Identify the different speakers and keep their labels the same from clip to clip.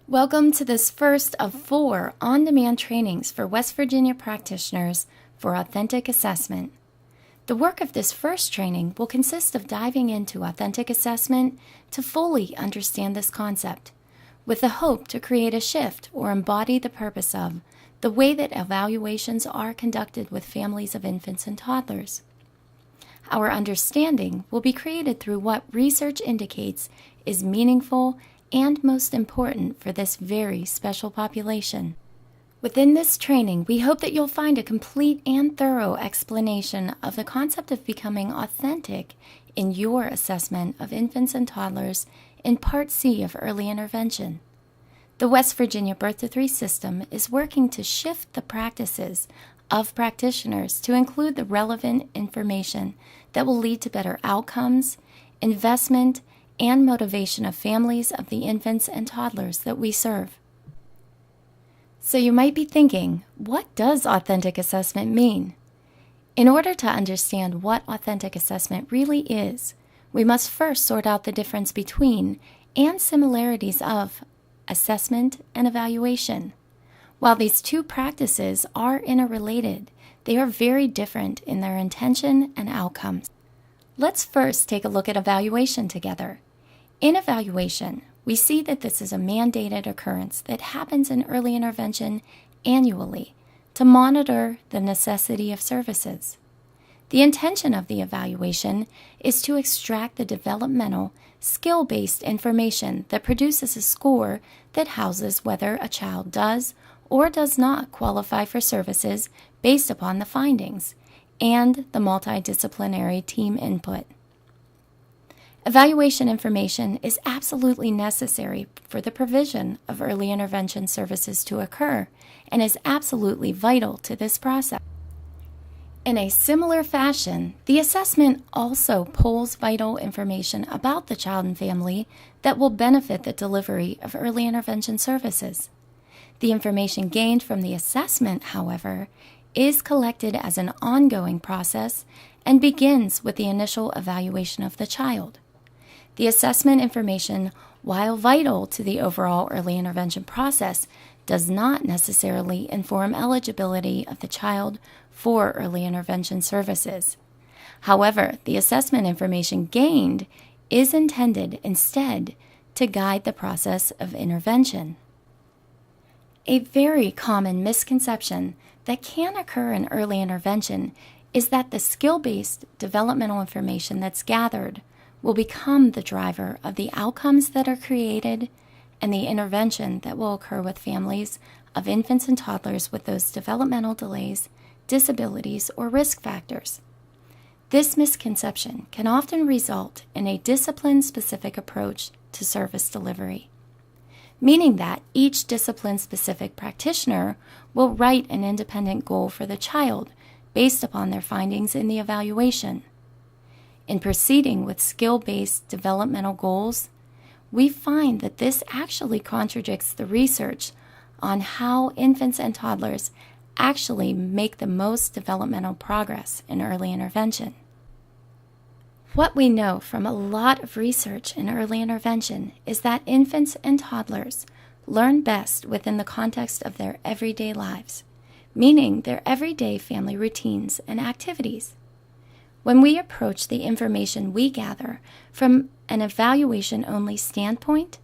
Speaker 1: Welcome to this first of 4 on-demand trainings for West Virginia practitioners for authentic assessment. The work of this first training will consist of diving into authentic assessment to fully understand this concept, with the hope to create a shift or embody the purpose of the way that evaluations are conducted with families of infants and toddlers. Our understanding will be created through what research indicates is meaningful and most important for this very special population. Within this training, we hope that you'll find a complete and thorough explanation of the concept of becoming authentic in your assessment of infants and toddlers in Part C of early intervention. The West Virginia Birth to 3 system is working to shift the practices of practitioners to include the relevant information that will lead to better outcomes, investment, and motivation of families of the infants and toddlers that we serve. So you might be thinking, what does authentic assessment mean? In order to understand what authentic assessment really is, we must first sort out the difference between and similarities of assessment and evaluation. While these two practices are interrelated, they are very different in their intention and outcomes. Let's first take a look at evaluation together. In evaluation, we see that this is a mandated occurrence that happens in early intervention annually to monitor the necessity of services. The intention of the evaluation is to extract the developmental, skill-based information that produces a score that houses whether a child does or does not qualify for services based upon the findings and the multidisciplinary team input. Evaluation information is absolutely necessary for the provision of early intervention services to occur and is absolutely vital to this process. In a similar fashion, the assessment also pulls vital information about the child and family that will benefit the delivery of early intervention services. The information gained from the assessment, however, is collected as an ongoing process and begins with the initial evaluation of the child. The assessment information, while vital to the overall early intervention process, does not necessarily inform eligibility of the child for early intervention services. However, the assessment information gained is intended instead to guide the process of intervention. A very common misconception that can occur in early intervention is that the skill-based developmental information that's gathered will become the driver of the outcomes that are created and the intervention that will occur with families of infants and toddlers with those developmental delays, disabilities, or risk factors. This misconception can often result in a discipline-specific approach to service delivery, meaning that each discipline-specific practitioner will write an independent goal for the child based upon their findings in the evaluation. In proceeding with skill-based developmental goals, we find that this actually contradicts the research on how infants and toddlers actually make the most developmental progress in early intervention. What we know from a lot of research in early intervention is that infants and toddlers learn best within the context of their everyday lives, meaning their everyday family routines and activities. When we approach the information we gather from an evaluation-only standpoint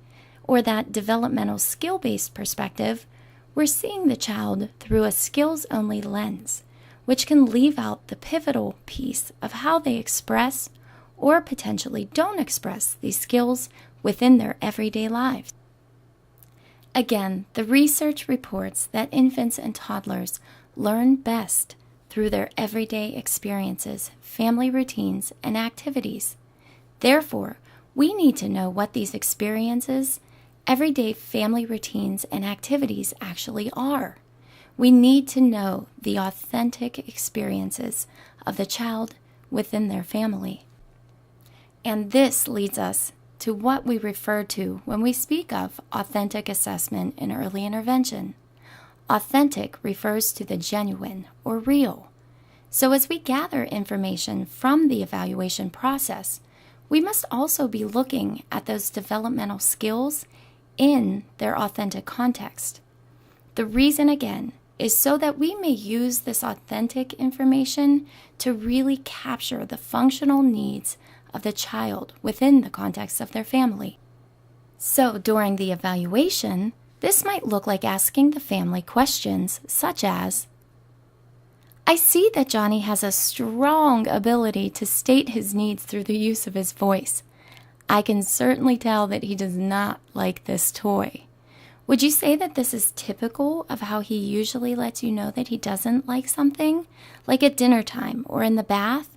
Speaker 1: or that developmental skill-based perspective, we're seeing the child through a skills-only lens, which can leave out the pivotal piece of how they express or potentially don't express these skills within their everyday lives. Again, the research reports that infants and toddlers learn best through their everyday experiences, family routines, and activities. Therefore, we need to know what these experiences, everyday family routines, and activities actually are. We need to know the authentic experiences of the child within their family. And this leads us to what we refer to when we speak of authentic assessment in early intervention. Authentic refers to the genuine or real. So as we gather information from the evaluation process, we must also be looking at those developmental skills in their authentic context. The reason, again, is so that we may use this authentic information to really capture the functional needs of the child within the context of their family. So during the evaluation, this might look like asking the family questions such as, I see that Johnny has a strong ability to state his needs through the use of his voice. I can certainly tell that he does not like this toy. Would you say that this is typical of how he usually lets you know that he doesn't like something, like at dinner time or in the bath?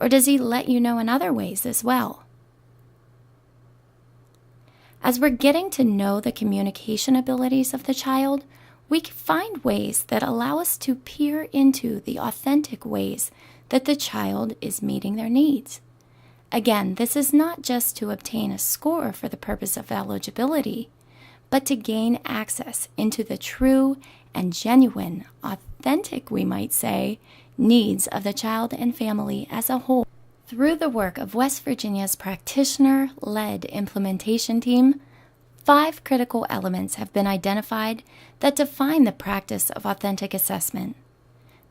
Speaker 1: Or does he let you know in other ways as well? As we're getting to know the communication abilities of the child, we can find ways that allow us to peer into the authentic ways that the child is meeting their needs. Again, this is not just to obtain a score for the purpose of eligibility, but to gain access into the true and genuine, authentic, we might say, needs of the child and family as a whole. Through the work of West Virginia's practitioner-led implementation team, 5 critical elements have been identified that define the practice of authentic assessment.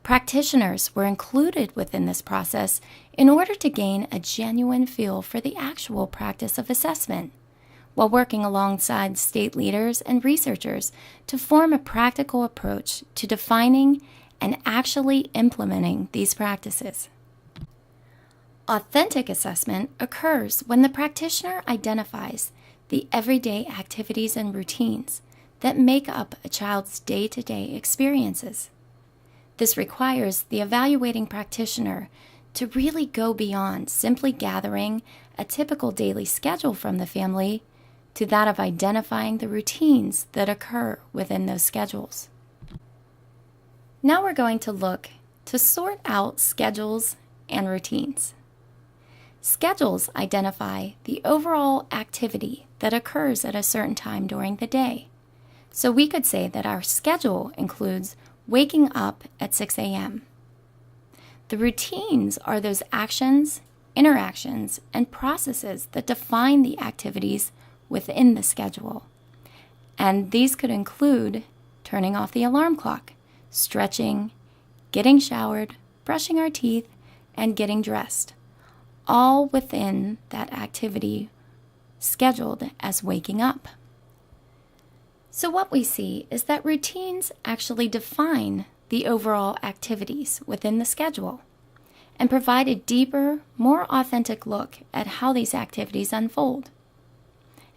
Speaker 1: Practitioners were included within this process in order to gain a genuine feel for the actual practice of assessment, while working alongside state leaders and researchers to form a practical approach to defining and actually implementing these practices. Authentic assessment occurs when the practitioner identifies the everyday activities and routines that make up a child's day-to-day experiences. This requires the evaluating practitioner to really go beyond simply gathering a typical daily schedule from the family to that of identifying the routines that occur within those schedules. Now we're going to look to sort out schedules and routines. Schedules identify the overall activity that occurs at a certain time during the day. So we could say that our schedule includes waking up at 6 a.m. The routines are those actions, interactions, and processes that define the activities within the schedule. And these could include turning off the alarm clock, stretching, getting showered, brushing our teeth, and getting dressed, all within that activity scheduled as waking up. So what we see is that routines actually define the overall activities within the schedule and provide a deeper, more authentic look at how these activities unfold.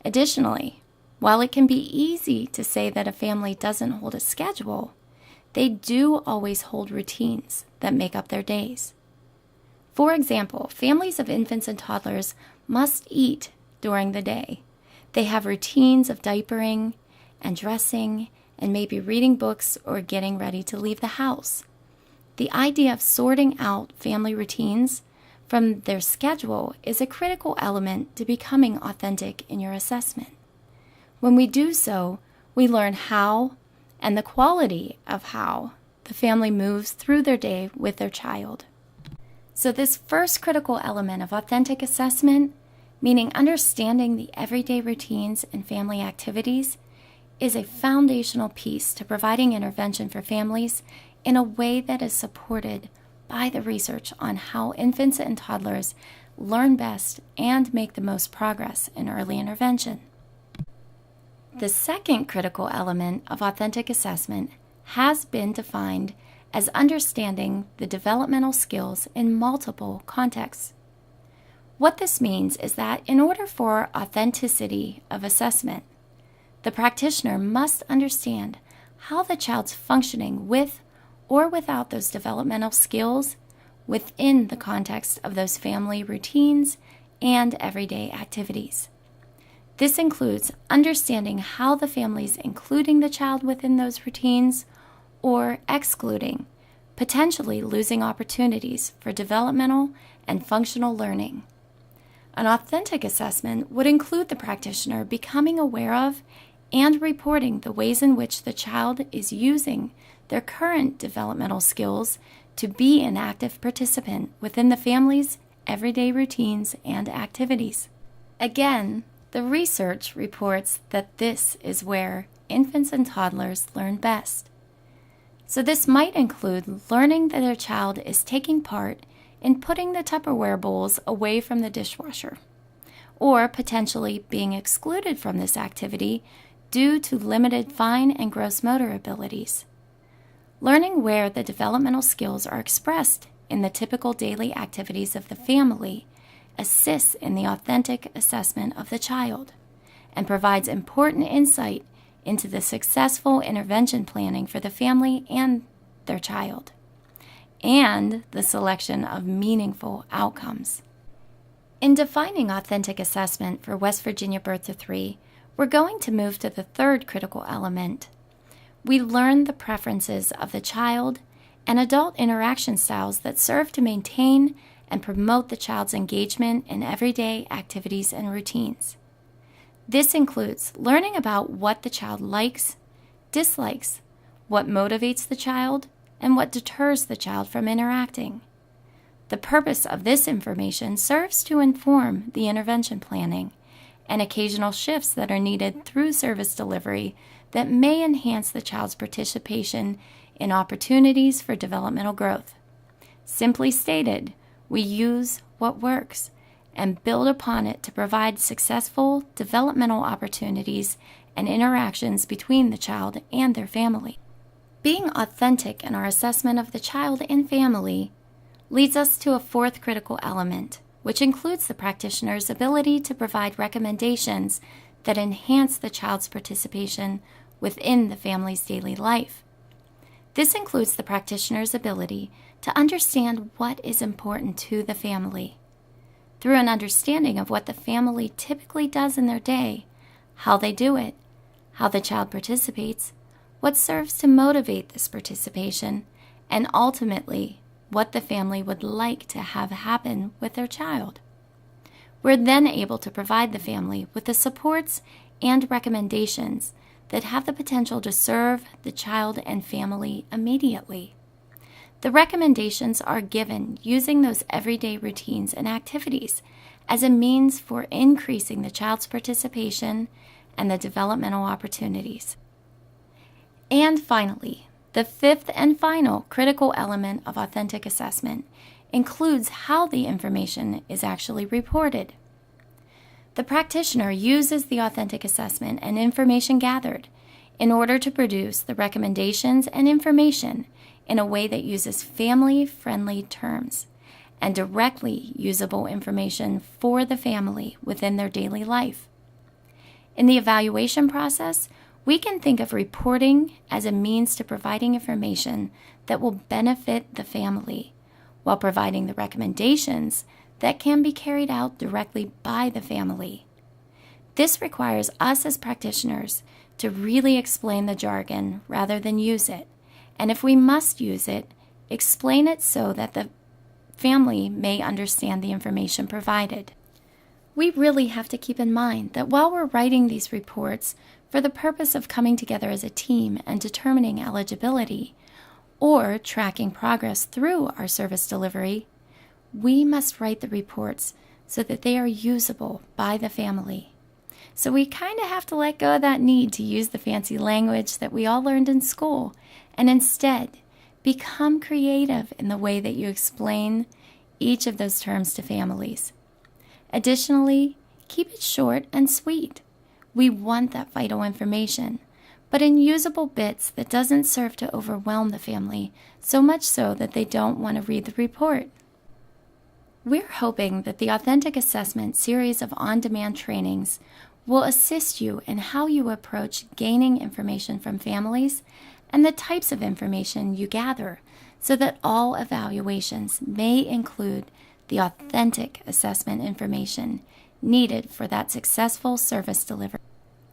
Speaker 1: Additionally, while it can be easy to say that a family doesn't hold a schedule, they do always hold routines that make up their days. For example, families of infants and toddlers must eat during the day. They have routines of diapering and dressing and maybe reading books or getting ready to leave the house. The idea of sorting out family routines from their schedule is a critical element to becoming authentic in your assessment. When we do so, we learn how and the quality of how the family moves through their day with their child. So this first critical element of authentic assessment, meaning understanding the everyday routines and family activities, is a foundational piece to providing intervention for families in a way that is supported by the research on how infants and toddlers learn best and make the most progress in early intervention. The second critical element of authentic assessment has been defined as understanding the developmental skills in multiple contexts. What this means is that in order for authenticity of assessment, the practitioner must understand how the child's functioning with or without those developmental skills within the context of those family routines and everyday activities. This includes understanding how the family is including the child within those routines or excluding, potentially losing opportunities for developmental and functional learning. An authentic assessment would include the practitioner becoming aware of and reporting the ways in which the child is using their current developmental skills to be an active participant within the family's everyday routines and activities. Again, The research reports that this is where infants and toddlers learn best. So this might include learning that their child is taking part in putting the Tupperware bowls away from the dishwasher, or potentially being excluded from this activity due to limited fine and gross motor abilities. Learning where the developmental skills are expressed in the typical daily activities of the family assists in the authentic assessment of the child and provides important insight into the successful intervention planning for the family and their child, and the selection of meaningful outcomes. In defining authentic assessment for West Virginia Birth to 3, we're going to move to the third critical element. We learn the preferences of the child and adult interaction styles that serve to maintain and promote the child's engagement in everyday activities and routines. This includes learning about what the child likes, dislikes, what motivates the child, and what deters the child from interacting. The purpose of this information serves to inform the intervention planning and occasional shifts that are needed through service delivery that may enhance the child's participation in opportunities for developmental growth. Simply stated, we use what works and build upon it to provide successful developmental opportunities and interactions between the child and their family. Being authentic in our assessment of the child and family leads us to a fourth critical element, which includes the practitioner's ability to provide recommendations that enhance the child's participation within the family's daily life. This includes the practitioner's ability to understand what is important to the family. Through an understanding of what the family typically does in their day, how they do it, how the child participates, what serves to motivate this participation, and ultimately, what the family would like to have happen with their child. We're then able to provide the family with the supports and recommendations that have the potential to serve the child and family immediately. The recommendations are given using those everyday routines and activities as a means for increasing the child's participation and the developmental opportunities. And finally, the fifth and final critical element of authentic assessment includes how the information is actually reported. The practitioner uses the authentic assessment and information gathered in order to produce the recommendations and information in a way that uses family-friendly terms and directly usable information for the family within their daily life. In the evaluation process, we can think of reporting as a means to providing information that will benefit the family, while providing the recommendations that can be carried out directly by the family. This requires us as practitioners to really explain the jargon rather than use it, and if we must use it, explain it so that the family may understand the information provided. We really have to keep in mind that while we're writing these reports for the purpose of coming together as a team and determining eligibility, or tracking progress through our service delivery, we must write the reports so that they are usable by the family. So we kind of have to let go of that need to use the fancy language that we all learned in school, and instead become creative in the way that you explain each of those terms to families. Additionally, keep it short and sweet. We want that vital information, but in usable bits that doesn't serve to overwhelm the family, so much so that they don't want to read the report. We're hoping that the Authentic Assessment series of on-demand trainings will assist you in how you approach gaining information from families and the types of information you gather, so that all evaluations may include the authentic assessment information needed for that successful service delivery.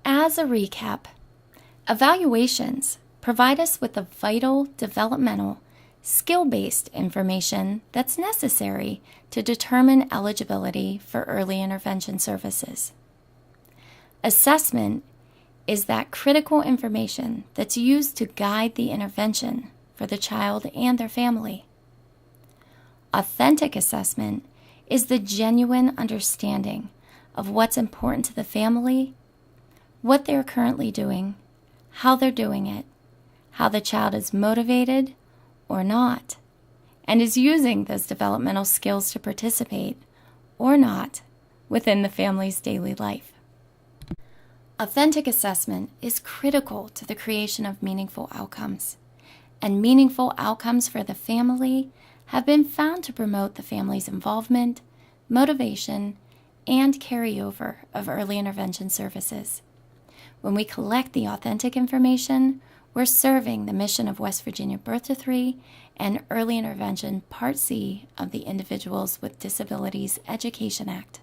Speaker 1: As a recap, evaluations provide us with the vital developmental, skill-based information that's necessary to determine eligibility for early intervention services. Assessment is that critical information that's used to guide the intervention for the child and their family. Authentic assessment is the genuine understanding of what's important to the family, what they're currently doing, how they're doing it, how the child is motivated or not, and is using those developmental skills to participate or not within the family's daily life. Authentic assessment is critical to the creation of meaningful outcomes, and meaningful outcomes for the family have been found to promote the family's involvement, motivation, and carryover of early intervention services. When we collect the authentic information, we're serving the mission of West Virginia Birth to Three and Early Intervention Part C of the Individuals with Disabilities Education Act.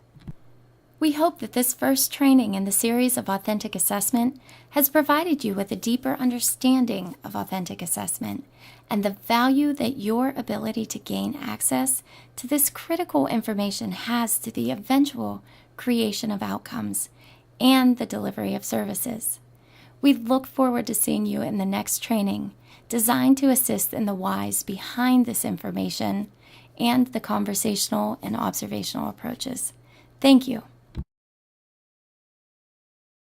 Speaker 1: We hope that this first training in the series of authentic assessment has provided you with a deeper understanding of authentic assessment and the value that your ability to gain access to this critical information has to the eventual creation of outcomes and the delivery of services. We look forward to seeing you in the next training designed to assist in the whys behind this information and the conversational and observational approaches. Thank you.